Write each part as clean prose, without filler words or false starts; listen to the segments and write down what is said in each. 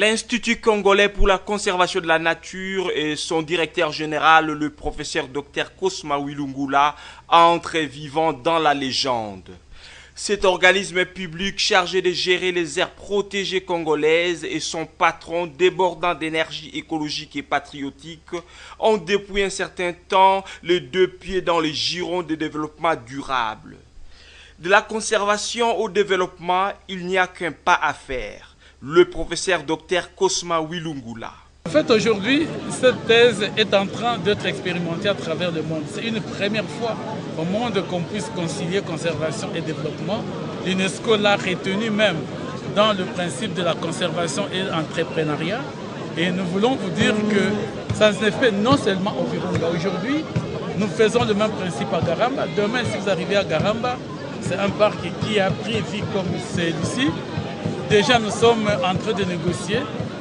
L'Institut congolais pour la conservation de la nature et son directeur général, le professeur Dr Cosma Wilungula, entrent vivant dans la légende. Cet organisme public chargé de gérer les aires protégées congolaises et son patron débordant d'énergie écologique et patriotique ont depuis un certain temps les deux pieds dans les girons de développement durable. De la conservation au développement, il n'y a qu'un pas à faire. Le professeur Dr Cosma Wilungula. En fait, aujourd'hui, cette thèse est en train d'être expérimentée à travers le monde. C'est une première fois au monde qu'on puisse concilier conservation et développement. L'UNESCO l'a retenu même dans le principe de la conservation et l'entrepreneuriat. Et nous voulons vous dire que ça se fait non seulement au Virunga. Aujourd'hui, nous faisons le même principe à Garamba. Demain, si vous arrivez à Garamba, c'est un parc qui a pris vie comme celui-ci. Déjà, nous sommes en train de négocier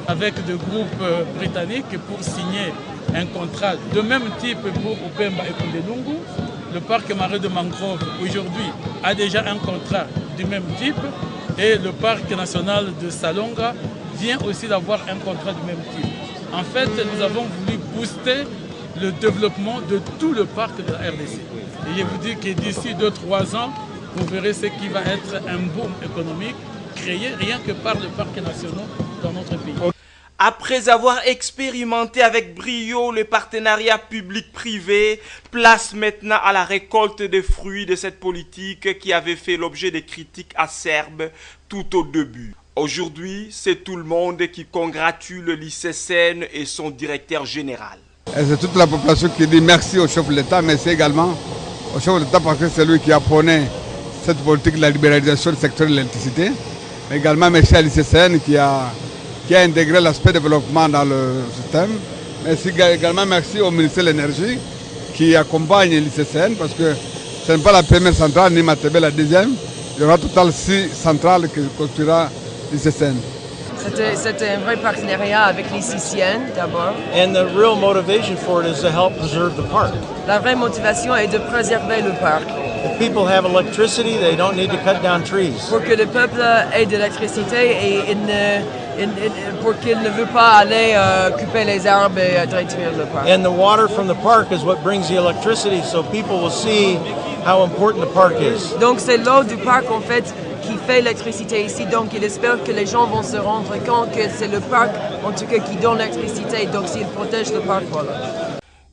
avec des groupes britanniques pour signer un contrat de même type pour Upemba et Kundelungu. Le parc marais de mangrove aujourd'hui a déjà un contrat du même type et le parc national de Salonga vient aussi d'avoir un contrat du même type. En fait, nous avons voulu booster le développement de tout le parc de la RDC. Et je vous dis que d'ici 2-3 ans, vous verrez ce qui va être un boom économique créé rien que par le parc national dans notre pays. Après avoir expérimenté avec brio le partenariat public-privé, place maintenant à la récolte des fruits de cette politique qui avait fait l'objet de critiques acerbes tout au début. Aujourd'hui, c'est tout le monde qui congratule l'ICCN et son directeur général. C'est toute la population qui dit merci au chef de l'État, mais c'est également au chef de l'État parce que c'est lui qui a prôné cette politique de la libéralisation du secteur de l'électricité. Mais également merci à l'ICCN qui a intégré l'aspect développement dans le système. Mais également merci au ministère de l'Énergie qui accompagne l'ICCN parce que ce n'est pas la première centrale ni Matébé la deuxième. Il y aura au total 6 centrales qui construira l'ICCN. C'était un vrai partenariat avec l'ICCN d'abord. And the real motivation for it is to help preserve the park. La vraie motivation est de préserver le parc. If people have electricity, they don't need to cut down trees. Pour que le peuple ait de l'électricité et pour qu'il ne veut pas aller couper les arbres et détruire le parc. And the water from the park is what brings the electricity, so people will see how important the park is. Donc c'est l'eau du parc en fait qui fait l'électricité ici, donc il espère que les gens vont se rendre compte que c'est le parc en tout cas qui donne l'électricité, donc s'il protège le parc, voilà.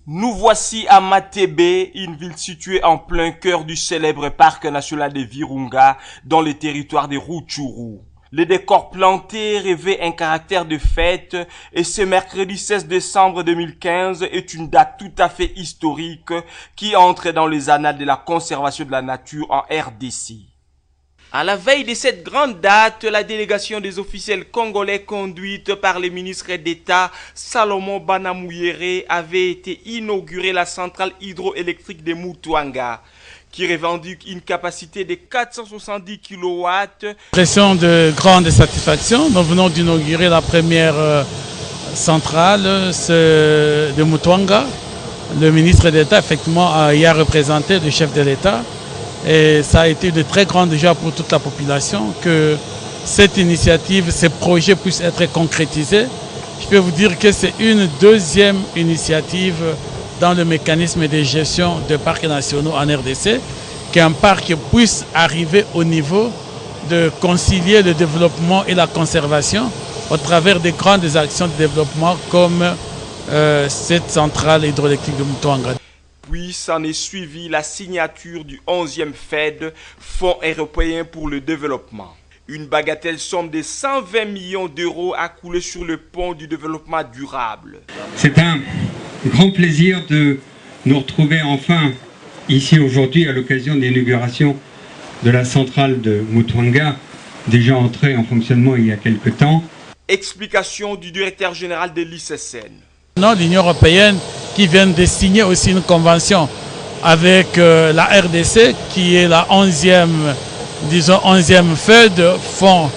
Nous voici à Matébé, une ville située en plein cœur du célèbre parc national de Virunga, dans le territoire de Rutshuru. Les décors plantés revêt un caractère de fête et ce mercredi 16 décembre 2015 est une date tout à fait historique qui entre dans les annales de la conservation de la nature en RDC. À la veille de cette grande date, la délégation des officiels congolais conduite par le ministre d'État Salomon Banamouyere avait été inaugurée la centrale hydroélectrique de Mutwanga, qui revendique une capacité de 470 kW. Impression de grande satisfaction. Nous venons d'inaugurer la première centrale de Mutwanga. Le ministre d'État, effectivement, y a représenté le chef de l'État. Et ça a été de très grande joie pour toute la population que cette initiative, ces projets puissent être concrétisés. Je peux vous dire que c'est une deuxième initiative dans le mécanisme de gestion des parcs nationaux en RDC, qu'un parc puisse arriver au niveau de concilier le développement et la conservation au travers des grandes actions de développement comme cette centrale hydroélectrique de Mutwanga. Puis s'en est suivi la signature du 11e FED, Fonds européen pour le développement. Une bagatelle somme de 120 millions d'euros a coulé sur le pont du développement durable. C'est un grand plaisir de nous retrouver enfin ici aujourd'hui à l'occasion de l'inauguration de la centrale de Mutwanga, déjà entrée en fonctionnement il y a quelque temps. Explication du directeur général de l'ICCN. L'Union européenne qui vient de signer aussi une convention avec la RDC qui est la 11e FED, Fonds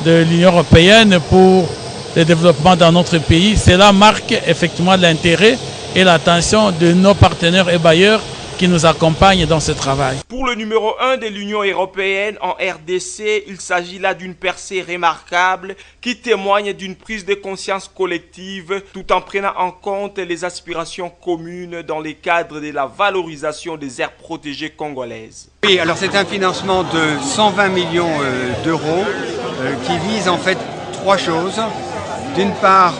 de l'Union européenne pour le développement dans notre pays. Cela marque effectivement l'intérêt et l'attention de nos partenaires et bailleurs qui nous accompagnent dans ce travail. Pour le numéro 1 de l'Union européenne en RDC, il s'agit là d'une percée remarquable qui témoigne d'une prise de conscience collective tout en prenant en compte les aspirations communes dans le cadre de la valorisation des aires protégées congolaises. Oui, alors c'est un financement de 120 millions d'euros qui vise en fait trois choses. D'une part,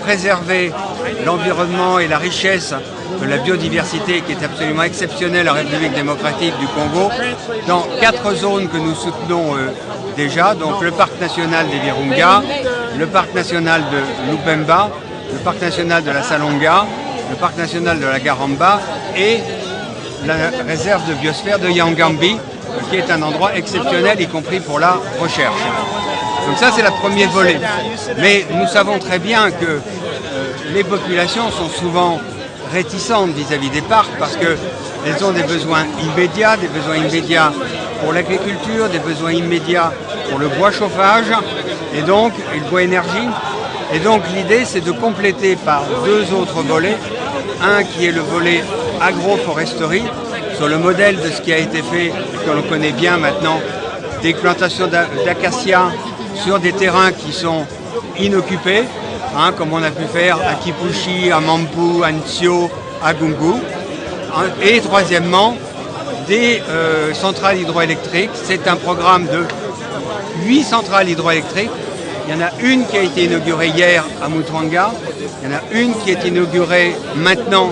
préserver l'environnement et la richesse de la biodiversité qui est absolument exceptionnelle en République démocratique du Congo dans 4 zones que nous soutenons déjà, donc le parc national des Virunga, le parc national de Lupemba, le parc national de la Salonga, le parc national de la Garamba et la réserve de biosphère de Yangambi, qui est un endroit exceptionnel, y compris pour la recherche. Donc ça, c'est le premier volet. Mais nous savons très bien que les populations sont souvent réticentes vis-à-vis des parcs parce qu'elles ont des besoins immédiats pour l'agriculture, des besoins immédiats pour le bois chauffage et donc le bois énergie. Et donc l'idée, c'est de compléter par 2 autres volets. Un qui est le volet agroforesterie, sur le modèle de ce qui a été fait, que l'on connaît bien maintenant, des plantations d'acacias sur des terrains qui sont inoccupés, comme on a pu faire à Kipushi, à Mampu, à Ntsio, à Gungu. Et troisièmement, des centrales hydroélectriques. C'est un programme de 8 centrales hydroélectriques. Il y en a une qui a été inaugurée hier à Mutwanga. Il y en a une qui est inaugurée maintenant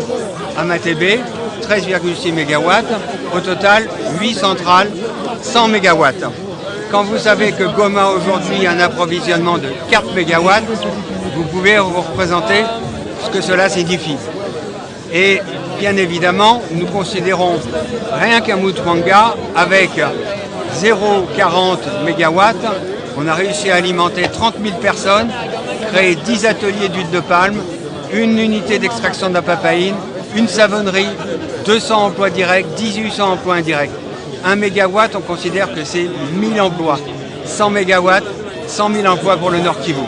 à Matébé, 13,6 MW. Au total, 8 centrales, 100 MW. Quand vous savez que Goma aujourd'hui a un approvisionnement de 4 MW, vous pouvez vous représenter ce que cela signifie. Et bien évidemment, nous considérons rien qu'à Mutwanga, avec 0,40 MW, on a réussi à alimenter 30 000 personnes, créer 10 ateliers d'huile de palme, une unité d'extraction de la papaïne, une savonnerie, 200 emplois directs, 1800 emplois indirects. 1 mégawatt, on considère que c'est 1000 emplois. 100 mégawatts, 100 000 emplois pour le Nord Kivu.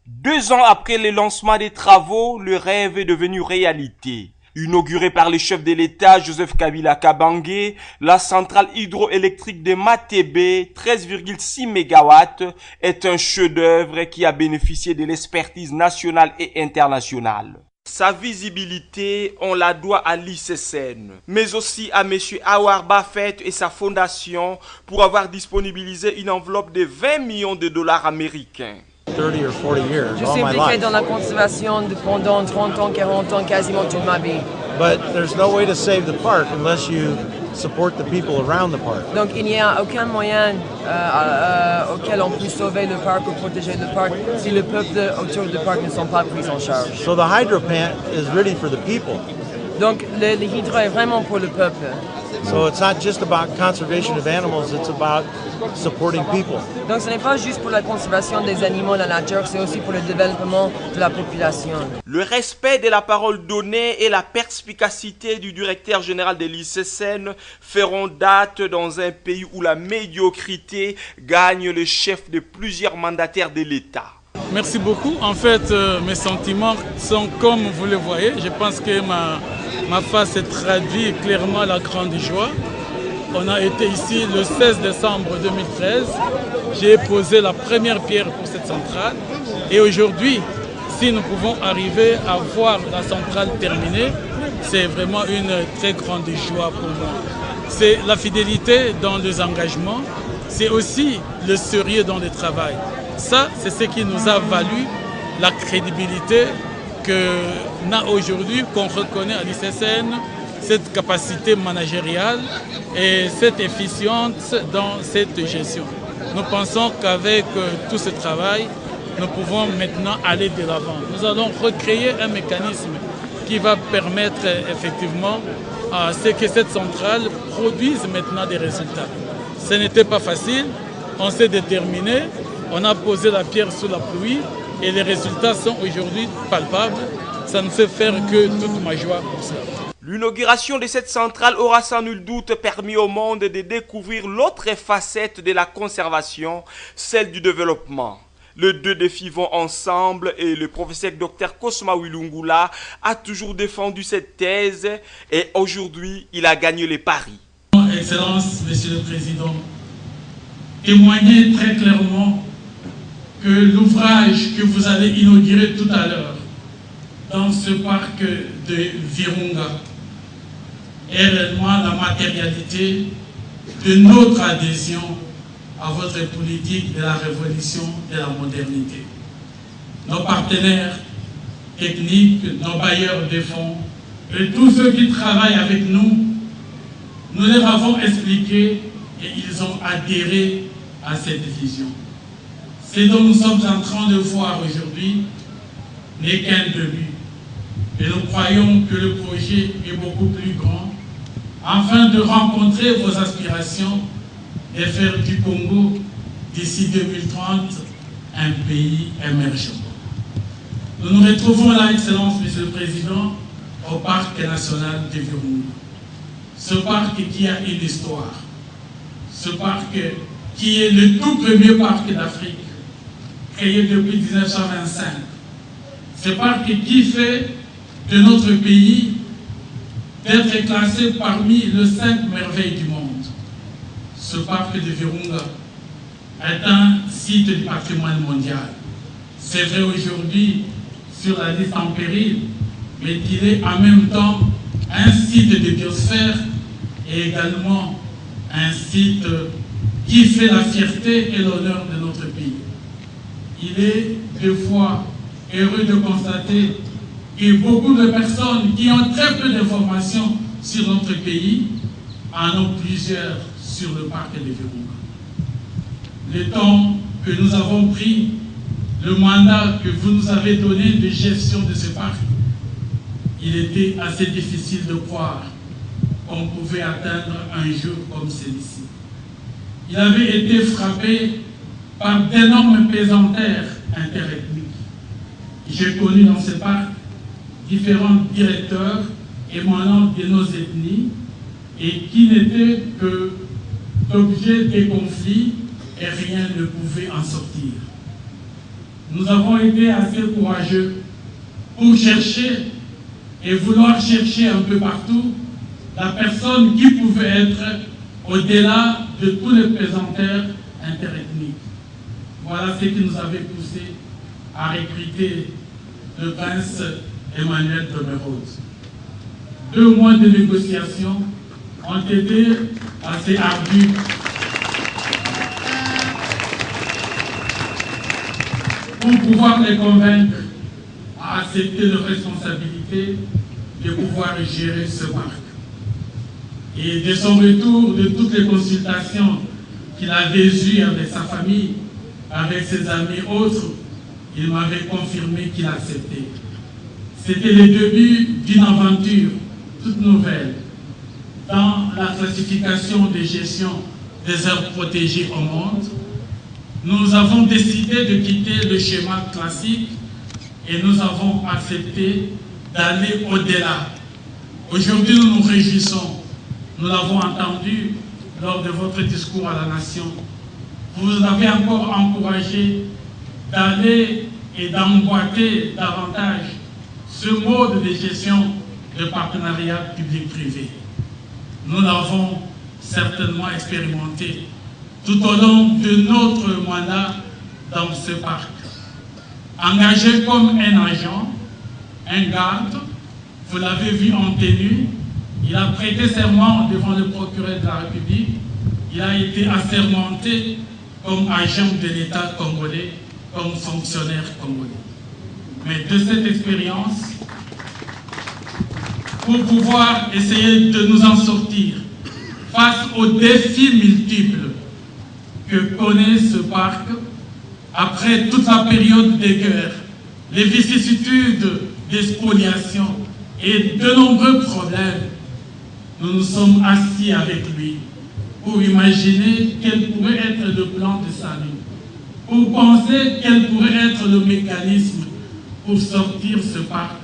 2 ans après le lancement des travaux, le rêve est devenu réalité. Inaugurée par le chef de l'État Joseph Kabila Kabange, la centrale hydroélectrique de Matébé, 13,6 MW, est un chef-d'œuvre qui a bénéficié de l'expertise nationale et internationale. Sa visibilité, on la doit à l'ICCN, mais aussi à M. Howard Buffett et sa fondation pour avoir disponibilisé une enveloppe de 20 millions de dollars américains. 30 or 40 years, Je all suis my impliqué life. dans la conservation pendant 30 ans, 40 ans, quasiment toute ma vie. But there's no way to save the park unless you support the people around the park. Donc il n'y a aucun moyen auquel on peut sauver le parc ou protéger le parc si le peuple autour du parc ne sont pas pris en charge. So the hydro plant is really for the people. Donc le hydro est vraiment pour le peuple. So it's not just about conservation of animals, it's about supporting people. Donc ce n'est pas juste pour la conservation des animaux, la nature, c'est aussi pour le développement de la population. Le respect de la parole donnée et la perspicacité du directeur général de l'ICCN feront date dans un pays où la médiocrité gagne le chef de plusieurs mandataires de l'État. Merci beaucoup. En fait, mes sentiments sont comme vous le voyez. Je pense que ma face traduit clairement la grande joie. On a été ici le 16 décembre 2013. J'ai posé la première pierre pour cette centrale. Et aujourd'hui, si nous pouvons arriver à voir la centrale terminée, c'est vraiment une très grande joie pour moi. C'est la fidélité dans les engagements, c'est aussi le sérieux dans le travail. Ça, c'est ce qui nous a valu la crédibilité qu'on a aujourd'hui, qu'on reconnaît à l'ICCN, cette capacité managériale et cette efficience dans cette gestion. Nous pensons qu'avec tout ce travail, nous pouvons maintenant aller de l'avant. Nous allons recréer un mécanisme qui va permettre effectivement à ce que cette centrale produise maintenant des résultats. Ce n'était pas facile, on s'est déterminé, on a posé la pierre sous la pluie et les résultats sont aujourd'hui palpables. Ça ne fait faire que toute ma joie pour cela. L'inauguration de cette centrale aura sans nul doute permis au monde de découvrir l'autre facette de la conservation, celle du développement. Les deux défis vont ensemble et le professeur Dr Cosma Wilungula a toujours défendu cette thèse et aujourd'hui il a gagné les paris. Excellence, Monsieur le Président, témoignez très clairement que l'ouvrage que vous allez inaugurer tout à l'heure dans ce parc de Virunga est réellement la matérialité de notre adhésion à votre politique de la révolution de la modernité. Nos partenaires techniques, nos bailleurs de fonds et tous ceux qui travaillent avec nous, nous leur avons expliqué et ils ont adhéré à cette vision. Ce dont nous sommes en train de voir aujourd'hui n'est qu'un début. Et nous croyons que le projet est beaucoup plus grand afin de rencontrer vos aspirations et faire du Congo d'ici 2030 un pays émergent. Nous nous retrouvons là, Excellence, Monsieur le Président, au Parc national de Virunga. Ce parc qui a une histoire, ce parc qui est le tout premier parc d'Afrique, créé depuis 1925. Ce parc qui fait de notre pays d'être classé parmi les 5 merveilles du monde. Ce parc de Virunga est un site du patrimoine mondial. C'est vrai aujourd'hui sur la liste en péril, mais il est en même temps un site de biosphère et également un site qui fait la fierté et l'honneur de notre pays. Il est deux fois heureux de constater que beaucoup de personnes qui ont très peu d'informations sur notre pays en ont plusieurs sur le parc de Virunga. Le temps que nous avons pris, le mandat que vous nous avez donné de gestion de ce parc, il était assez difficile de croire qu'on pouvait atteindre un jour comme celui-ci. Il avait été frappé par d'énormes pesanteurs interethniques. J'ai connu dans ce parc différents directeurs émanant de nos ethnies et qui n'étaient que d'objets des conflits et rien ne pouvait en sortir. Nous avons été assez courageux pour chercher et vouloir chercher un peu partout la personne qui pouvait être au-delà de tous les pesanteurs interethniques. Voilà ce qui nous avait poussé à recruter le prince Emmanuel Domerode. 2 mois de négociations ont été assez ardus pour pouvoir les convaincre à accepter leurs responsabilités de pouvoir gérer ce parc. Et de son retour, de toutes les consultations qu'il avait eues avec sa famille, avec ses amis autres, il m'avait confirmé qu'il acceptait. C'était le début d'une aventure toute nouvelle dans la classification de gestion des aires protégées au monde. Nous avons décidé de quitter le schéma classique et nous avons accepté d'aller au-delà. Aujourd'hui, nous nous réjouissons. Nous l'avons entendu lors de votre discours à la nation. Vous avez encore encouragé d'aller et d'emboîter davantage ce mode de gestion de partenariat public-privé. Nous l'avons certainement expérimenté tout au long de notre mandat dans ce parc. Engagé comme un agent, un garde, vous l'avez vu en tenue, il a prêté serment devant le procureur de la République, il a été assermenté comme agent de l'État congolais, comme fonctionnaire congolais. Mais de cette expérience, pour pouvoir essayer de nous en sortir face aux défis multiples que connaît ce parc, après toute la période des guerres, les vicissitudes des spoliations et de nombreux problèmes, nous nous sommes assis avec lui pour imaginer quel pourrait être le plan de salut, pour penser quel pourrait être le mécanisme pour sortir ce parc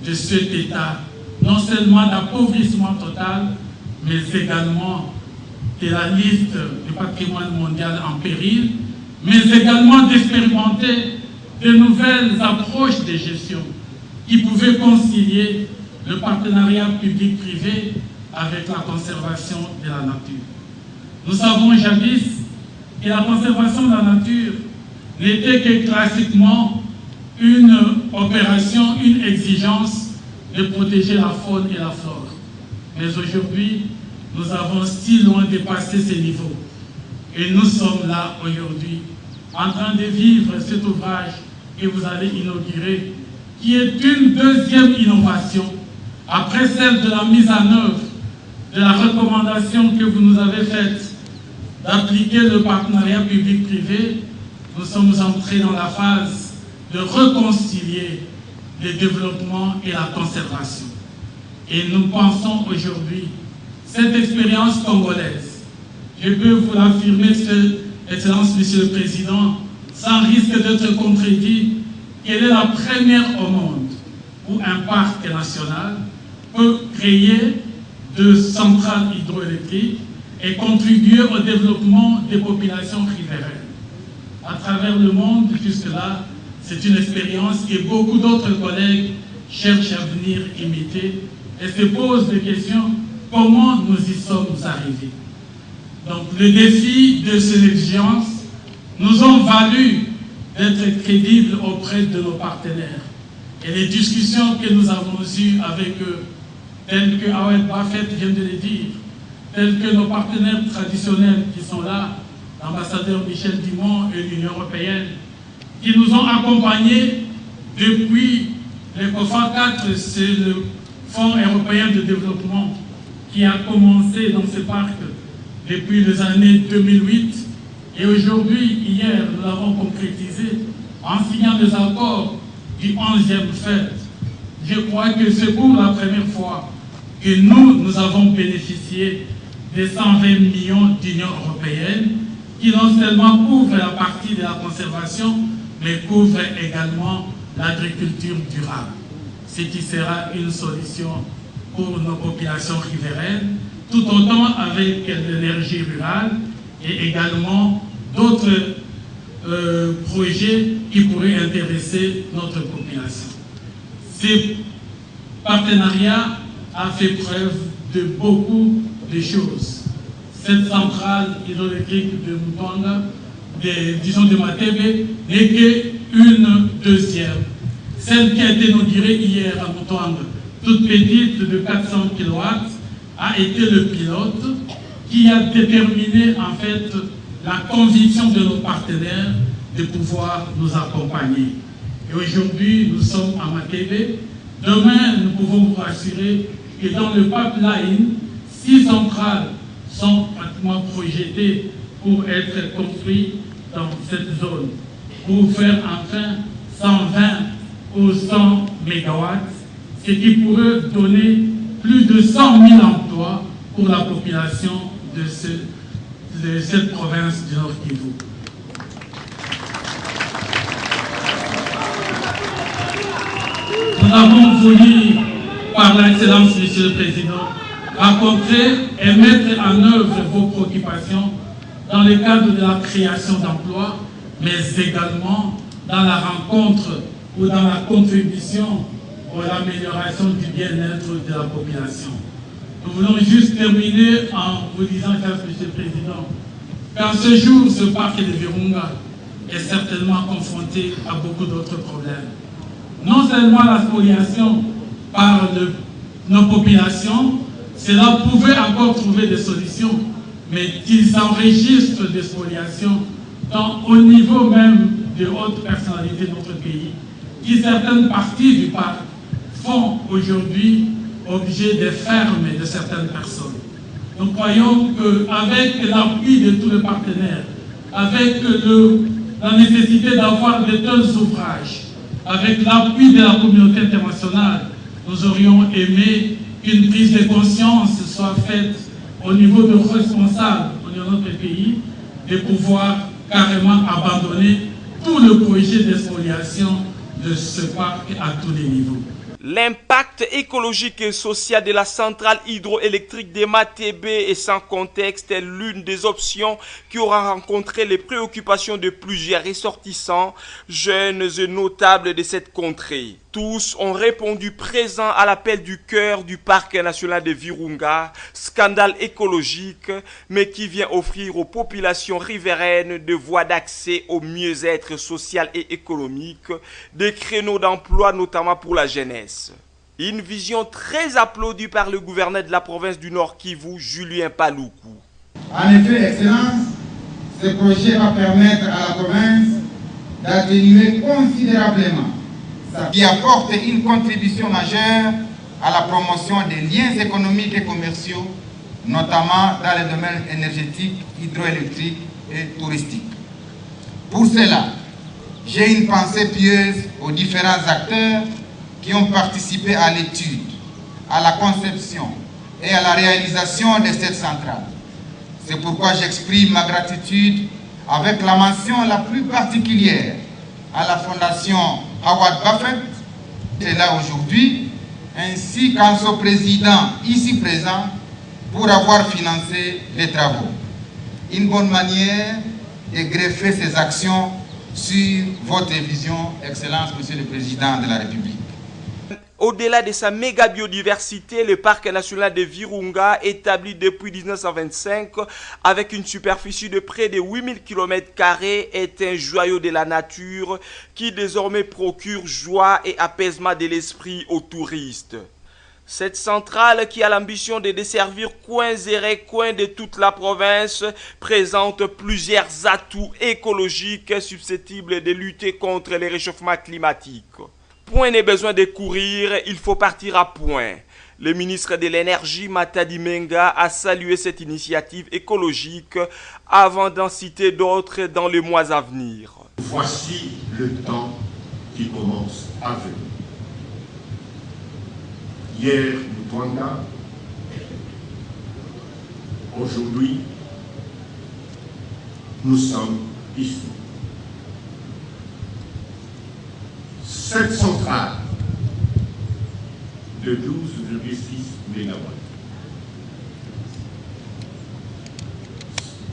de cet état, non seulement d'appauvrissement total, mais également de la liste du patrimoine mondial en péril, mais également d'expérimenter de nouvelles approches de gestion qui pouvaient concilier le partenariat public-privé avec la conservation de la nature. Nous savons jadis que la conservation de la nature n'était que classiquement une opération, une exigence de protéger la faune et la flore. Mais aujourd'hui, nous avons si loin dépassé ces niveaux. Et nous sommes là aujourd'hui, en train de vivre cet ouvrage que vous allez inaugurer, qui est une deuxième innovation, après celle de la mise en œuvre de la recommandation que vous nous avez faite d'appliquer le partenariat public-privé. Nous sommes entrés dans la phase de réconcilier le développement et la conservation. Et nous pensons aujourd'hui, cette expérience congolaise, je peux vous l'affirmer, Excellence, Monsieur le Président, sans risque d'être contredit, qu'elle est la première au monde où un parc national peut créer de centrales hydroélectriques et contribuer au développement des populations riveraines. À travers le monde, jusque-là, c'est une expérience que beaucoup d'autres collègues cherchent à venir imiter et se posent des questions, comment nous y sommes arrivés. Donc le défi de ces exigences nous ont valu d'être crédibles auprès de nos partenaires. Et les discussions que nous avons eues avec eux, telles que Howard Buffett vient de le dire, tels que nos partenaires traditionnels qui sont là, l'ambassadeur Michel Dumont et l'Union européenne, qui nous ont accompagnés depuis l'ECOFA 4, c'est le Fonds européen de développement qui a commencé dans ce parc depuis les années 2008. Et aujourd'hui, hier, nous l'avons concrétisé en signant des accords du 11e FED. Je crois que c'est pour la première fois que nous avons bénéficié des 120 millions d'Union européenne qui non seulement couvrent la partie de la conservation, mais couvrent également l'agriculture durable, ce qui sera une solution pour nos populations riveraines, tout autant avec l'énergie rurale et également d'autres projets qui pourraient intéresser notre population. Ce partenariat a fait preuve de beaucoup de choses. Cette centrale hydroélectrique de Mutwanga, disons de Matebe, n'est qu'une deuxième. Celle qui a été inaugurée hier à Mutwanga, toute petite de 400 kW, a été le pilote qui a déterminé en fait la conviction de nos partenaires de pouvoir nous accompagner. Et aujourd'hui, nous sommes à Matebe. Demain, nous pouvons vous rassurer que dans le pipeline, 6 centrales sont pratiquement projetées pour être construites dans cette zone, pour faire enfin 120 ou 100 mégawatts, ce qui pourrait donner plus de 100 000 emplois pour la population de cette province du Nord Kivu. Nous avons voulu, par l'excellence, Monsieur le Président, rencontrer et mettre en œuvre vos préoccupations dans le cadre de la création d'emplois, mais également dans la rencontre ou dans la contribution à l'amélioration du bien-être de la population. Nous voulons juste terminer en vous disant, cher Monsieur le Président, qu'en ce jour, ce parc de Virunga est certainement confronté à beaucoup d'autres problèmes. Non seulement la spoliation par nos populations, cela pouvait encore trouver des solutions, mais qu'ils s'enregistrent des spoliations au niveau même de hautes personnalités de notre pays, qui certaines parties du parc font aujourd'hui objet de fermes de certaines personnes. Nous croyons qu'avec l'appui de tous les partenaires, avec la nécessité d'avoir de tels ouvrages, avec l'appui de la communauté internationale, nous aurions aimé qu'une prise de conscience soit faite au niveau de responsables de notre pays, de pouvoir carrément abandonner tout le projet d'expoliation de ce parc à tous les niveaux. L'impact écologique et social de la centrale hydroélectrique de Matébé est sans contexte l'une des options qui aura rencontré les préoccupations de plusieurs ressortissants, jeunes et notables de cette contrée. Tous ont répondu présents à l'appel du cœur du parc national de Virunga, scandale écologique, mais qui vient offrir aux populations riveraines des voies d'accès au mieux-être social et économique, des créneaux d'emploi notamment pour la jeunesse. Une vision très applaudie par le gouverneur de la province du Nord Kivu, Julien Paluku. En effet, Excellence, ce projet va permettre à la province d'atténuer considérablement, qui apporte une contribution majeure à la promotion des liens économiques et commerciaux, notamment dans les domaines énergétiques, hydroélectriques et touristiques. Pour cela, j'ai une pensée pieuse aux différents acteurs qui ont participé à l'étude, à la conception et à la réalisation de cette centrale. C'est pourquoi j'exprime ma gratitude avec la mention la plus particulière à la Fondation Howard Buffett, qui est là aujourd'hui, ainsi qu'à son président ici présent pour avoir financé les travaux. Une bonne manière de greffer ces actions sur votre vision, Excellence, Monsieur le Président de la République. Au-delà de sa méga biodiversité, le parc national de Virunga, établi depuis 1925 avec une superficie de près de 8000 km², est un joyau de la nature qui désormais procure joie et apaisement de l'esprit aux touristes. Cette centrale, qui a l'ambition de desservir coins et recoins de toute la province, présente plusieurs atouts écologiques susceptibles de lutter contre le réchauffement climatique. Point n'est besoin de courir, il faut partir à point. Le ministre de l'Énergie, Matadi Menga, a salué cette initiative écologique avant d'en citer d'autres dans les mois à venir. Voici le temps qui commence à venir. Hier, Mutwanga, aujourd'hui, nous sommes ici. Cette centrale de 12,6 MW,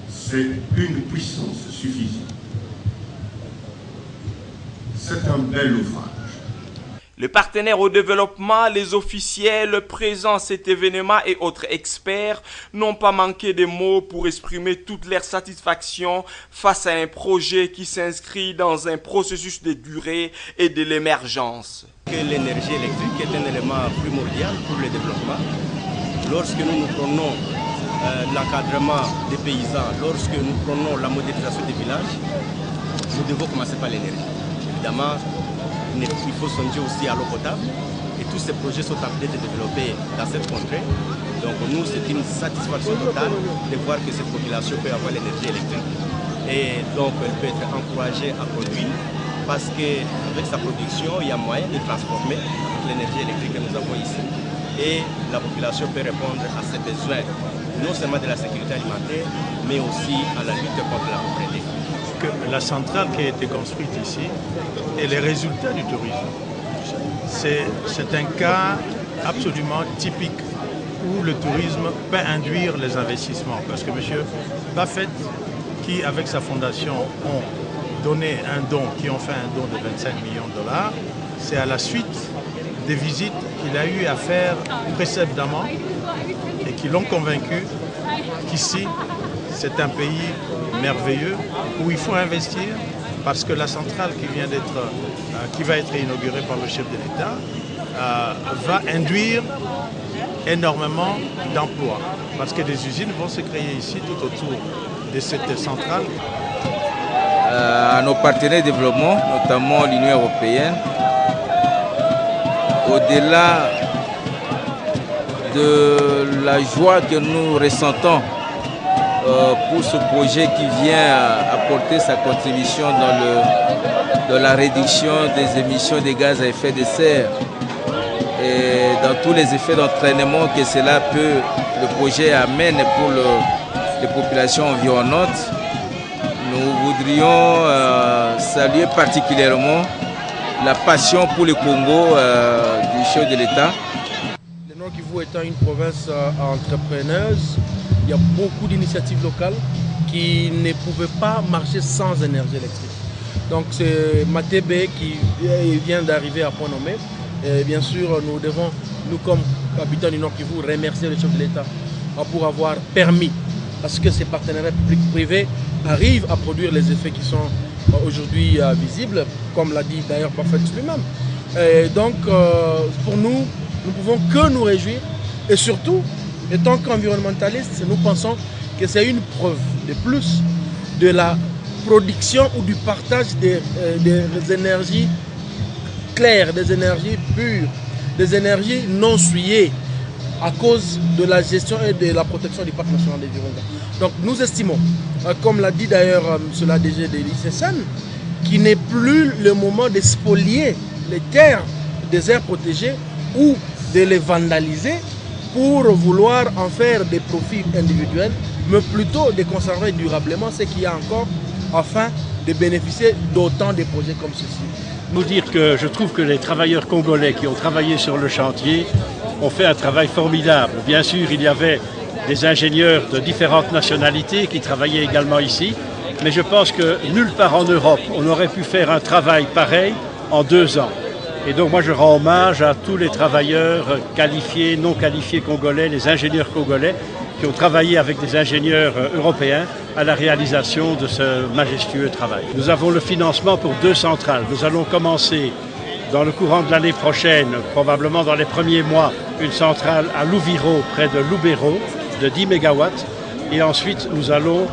c'est une puissance suffisante. C'est un bel ouvrage. Les partenaires au développement, les officiels présents à cet événement et autres experts n'ont pas manqué de mots pour exprimer toute leur satisfaction face à un projet qui s'inscrit dans un processus de durée et de l'émergence. L'énergie électrique est un élément primordial pour le développement. Lorsque nous prenons l'encadrement des paysans, lorsque nous prenons la modernisation des villages, nous devons commencer par l'énergie. Évidemment, il faut songer aussi à l'eau potable et tous ces projets sont appelés de développer dans cette contrée. Donc nous, c'est une satisfaction totale de voir que cette population peut avoir l'énergie électrique et donc elle peut être encouragée à produire parce qu'avec sa production, il y a moyen de transformer l'énergie électrique que nous avons ici et la population peut répondre à ses besoins, non seulement de la sécurité alimentaire, mais aussi à la lutte contre la pauvreté. La centrale qui a été construite ici est le résultat du tourisme. C'est un cas absolument typique où le tourisme peut induire les investissements. Parce que M. Buffett, qui avec sa fondation ont donné un don, qui ont fait un don de 25 millions de dollars, c'est à la suite des visites qu'il a eu à faire précédemment et qui l'ont convaincu qu'ici, c'est un pays merveilleux où il faut investir parce que la centrale qui va être inaugurée par le chef de l'État va induire énormément d'emplois parce que des usines vont se créer ici tout autour de cette centrale. À nos partenaires de développement, notamment l'Union européenne, au-delà de la joie que nous ressentons pour ce projet qui vient apporter sa contribution dans la réduction des émissions de gaz à effet de serre et dans tous les effets d'entraînement que le projet amène pour les populations environnantes. Nous voudrions saluer particulièrement la passion pour le Congo du chef de l'État. Le Nord Kivu étant une province entrepreneuse, il y a beaucoup d'initiatives locales qui ne pouvaient pas marcher sans énergie électrique. Donc c'est Matébé qui vient d'arriver à point nommé. Et bien sûr, nous devons, nous comme habitants du Nord Kivu, remercier le chef de l'État pour avoir permis à ce que ces partenariats publics-privés arrivent à produire les effets qui sont aujourd'hui visibles, comme l'a dit d'ailleurs Parfait lui-même. Et donc, pour nous, nous pouvons que nous réjouir. Et surtout, étant qu'environnementalistes, nous pensons que c'est une preuve de plus de la production ou du partage des énergies claires, des énergies pures, des énergies non souillées à cause de la gestion et de la protection du parc national des Virunga. Donc nous estimons, comme l'a dit d'ailleurs M. l'ADG de l'ICSN, qu'il n'est plus le moment de spolier les terres des aires protégées ou de les vandaliser pour vouloir en faire des profits individuels, mais plutôt de conserver durablement ce qu'il y a encore afin de bénéficier d'autant de projets comme ceci. Nous dire que je trouve que les travailleurs congolais qui ont travaillé sur le chantier ont fait un travail formidable. Bien sûr, il y avait des ingénieurs de différentes nationalités qui travaillaient également ici, mais je pense que nulle part en Europe, on aurait pu faire un travail pareil en 2 ans. Et donc moi je rends hommage à tous les travailleurs qualifiés, non qualifiés congolais, les ingénieurs congolais qui ont travaillé avec des ingénieurs européens à la réalisation de ce majestueux travail. Nous avons le financement pour 2 centrales. Nous allons commencer dans le courant de l'année prochaine, probablement dans les premiers mois, une centrale à Louviro, près de Lubero, de 10 MW. Et ensuite, nous allons